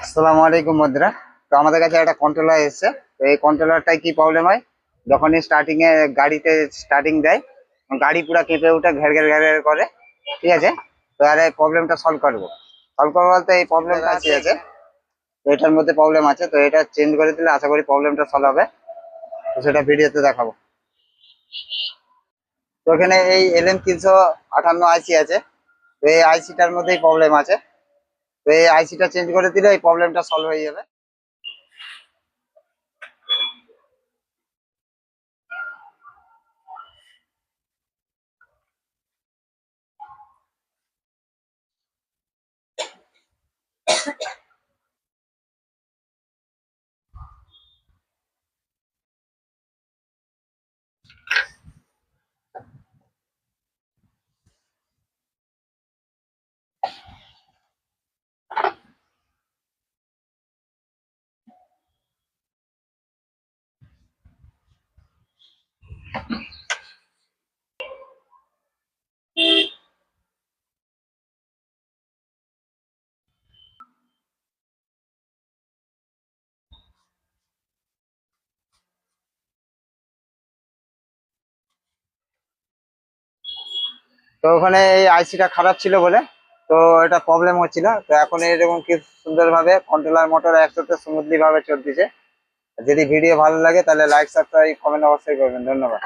আসসালামু আলাইকুম বন্ধুরা। তো আমাদের কাছে একটা কন্ট্রোলার এসেছে। তো এই কন্ট্রোলারটায় কি প্রবলেম হয়, যখনই স্টার্টিং এ গাড়িতে স্টার্টিং দেয়, গাড়ি পুরো কেঁপে উঠে ঘের ঘের ঘের ঘের করে। ঠিক আছে, তো আর এই প্রবলেমটা সলভ করবো বলতে এই প্রবলেমটা আছে। তো এটার মধ্যে প্রবলেম আছে, তো এটা চেঞ্জ করে দিলে আশা করি প্রবলেমটা সলভ হবে। তো সেটা ভিডিওতে দেখাবো। তো এখানে এই LM358 আইসি আছে। তো এই আইসিটার মধ্যেই প্রবলেম আছে। তো এই আইসিটা চেঞ্জ করে দিলে এই প্রবলেমটা সলভ হয়ে যাবে। তো ওখানে এই আইসিটা খারাপ ছিল বলে তো এটা প্রবলেম হচ্ছিল। তো এখন এরকম কি সুন্দরভাবে কন্ট্রোলার মোটর একসাথে স্মুথলি ভাবে চলতেছে। যদি ভিডিও ভালো লাগে তাহলে লাইক সাবস্ক্রাইব কমেন্ট অবশ্যই করবেন। ধন্যবাদ।